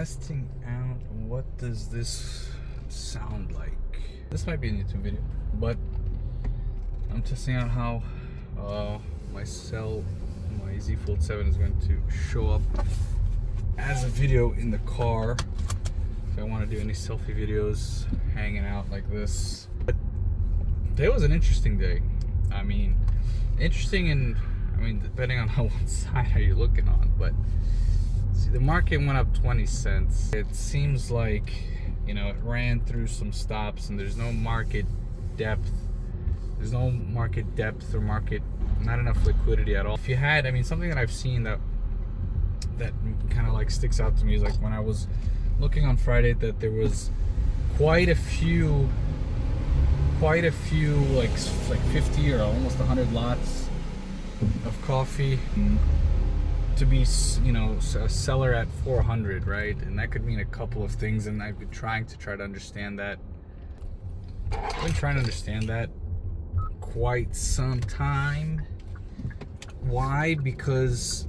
Testing out what does this sound like. This might be a YouTube video, but I'm testing out how my Z Fold 7 is going to show up as a video in the car if I want to do any selfie videos hanging out like this. But today was an interesting day. I mean, depending on what side are you looking on, but see, the market went up 20 cents. It seems like, it ran through some stops and there's no market depth. There's no market depth or not enough liquidity at all. If you had, something that I've seen that kind of like sticks out to me is like when I was looking on Friday that there was quite a few like 50 or almost 100 lots of coffee to be, a seller at 400, right? And that could mean a couple of things, and I've been trying to understand that. I've been trying to understand that quite some time. Why? Because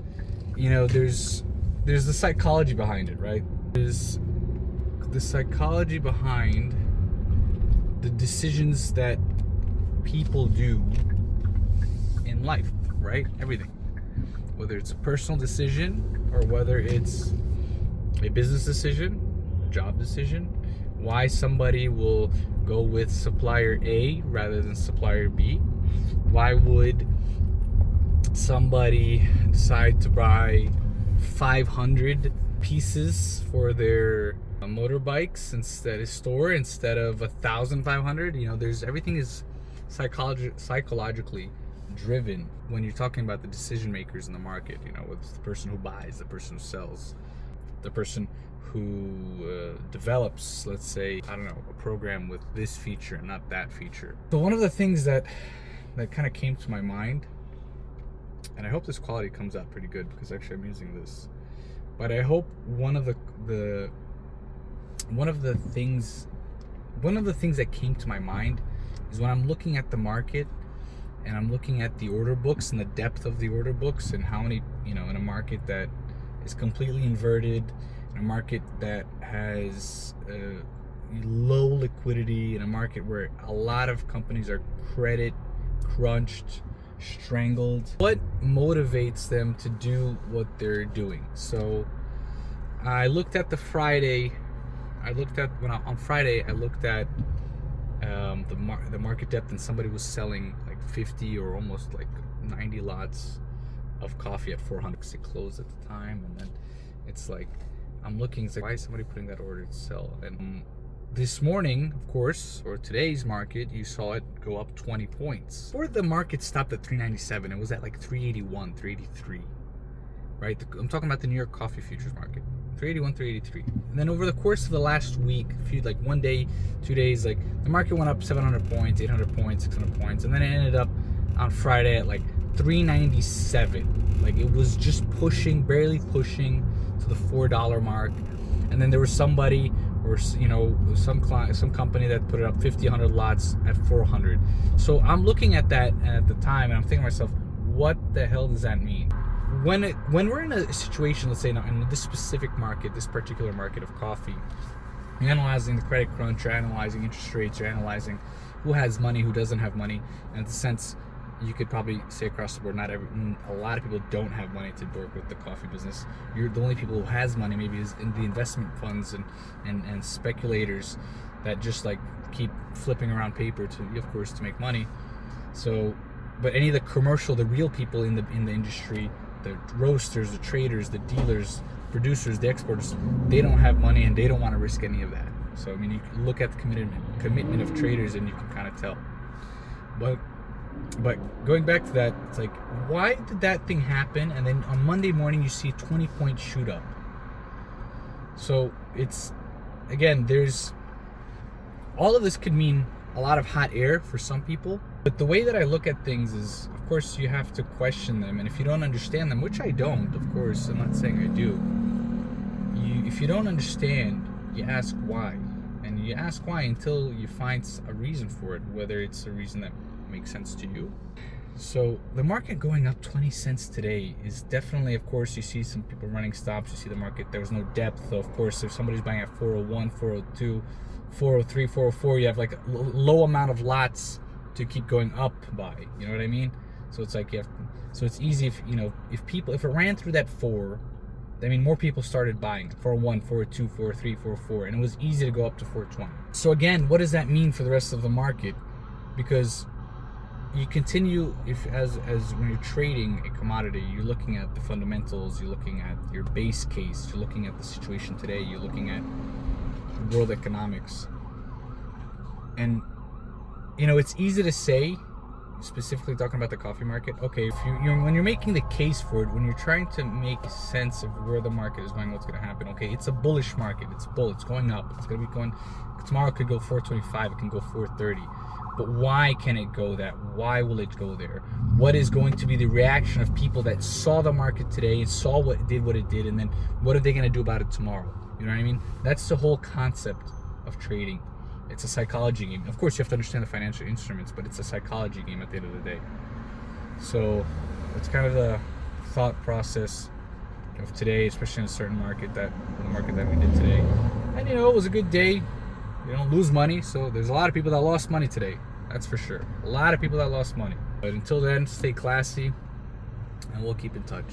there's the psychology behind it, right? There's the psychology behind the decisions that people do in life, right? Everything. Whether it's a personal decision or whether it's a business decision, a job decision, why somebody will go with supplier A rather than supplier B. Why would somebody decide to buy 500 pieces for their motorbikes instead of 1,500? Everything is psychologically driven when you're talking about the decision makers in the market. Whether it's the person who buys, the person who sells, the person who develops, let's say, a program with this feature and not that feature. So one of the things that kind of came to my mind, and I hope this quality comes out pretty good because actually I'm using this, but I hope one of the things that came to my mind is when I'm looking at the market and I'm looking at the order books and the depth of the order books and how many, in a market that is completely inverted, in a market that has low liquidity, in a market where a lot of companies are credit crunched, strangled. What motivates them to do what they're doing? So I looked at on Friday I looked at the market depth, and somebody was selling like 50 or almost like 90 lots of coffee at 400 because it closed at the time. And then it's like I'm looking, it's like, why is somebody putting that order to sell? And this morning, of course, or today's market, you saw it go up 20 points. Before the market stopped at 397, it was at like 381, 383, right? I'm talking about the New York coffee futures market. 381, 383. And then over the course of the last week, one day, 2 days, like the market went up 700 points, 800 points, 600 points, and then it ended up on Friday at like 397. Like it was just barely pushing to the $4 mark. And then there was somebody or some company that put it up 50, 100 lots at 400. So I'm looking at that at the time and I'm thinking to myself, what the hell does that mean? When we're in a situation, let's say in this specific market, this particular market of coffee, you're analyzing the credit crunch, you're analyzing interest rates, you're analyzing who has money, who doesn't have money, and in the sense, you could probably say across the board, a lot of people don't have money to work with the coffee business. You're the only people who has money maybe is in the investment funds and speculators that just like keep flipping around paper to make money. So, but any of the real people in the industry, the roasters, the traders, the dealers, producers, the exporters, they don't have money and they don't want to risk any of that. So you can look at the commitment of traders and you can kind of tell. But going back to that, it's like, why did that thing happen? And then on Monday morning you see a 20-point shoot up. So it's, again, there's all of this could mean a lot of hot air for some people. But the way that I look at things is, of course, you have to question them. And if you don't understand them, which I don't, of course, I'm not saying I do. If you don't understand, you ask why. And you ask why until you find a reason for it, whether it's a reason that makes sense to you So the market going up 20 cents today is definitely, of course, you see some people running stops. You see the market, there's no depth. So of course, if somebody's buying at 401, 402, 403, 404, you have like a low amount of lots to keep going up by. You know what I mean? So it's like you have to, so it's easy if, you know, if it ran through that 4, I mean, more people started buying 401, 402, 403, 404, and it was easy to go up to 420. So again, what does that mean for the rest of the market? Because you continue, as when you're trading a commodity, you're looking at the fundamentals, you're looking at your base case, you're looking at the situation today, you're looking at world economics. And you know, it's easy to say, specifically talking about the coffee market, okay, if when you're making the case for it, when you're trying to make sense of where the market is going, what's going to happen, okay, it's a bullish market, it's going up, it's going to be going, tomorrow it could go 425, it can go 430. But why can it go that? Why will it go there? What is going to be the reaction of people that saw the market today and saw what it did, and then what are they going to do about it tomorrow? You know what I mean? That's the whole concept of trading. It's a psychology game. Of course, you have to understand the financial instruments, but it's a psychology game at the end of the day. So it's kind of the thought process of today, especially in a certain market, the market that we did today. And you know, it was a good day. You don't lose money, so there's a lot of people that lost money today. That's for sure. A lot of people that lost money. But until then, stay classy, and we'll keep in touch.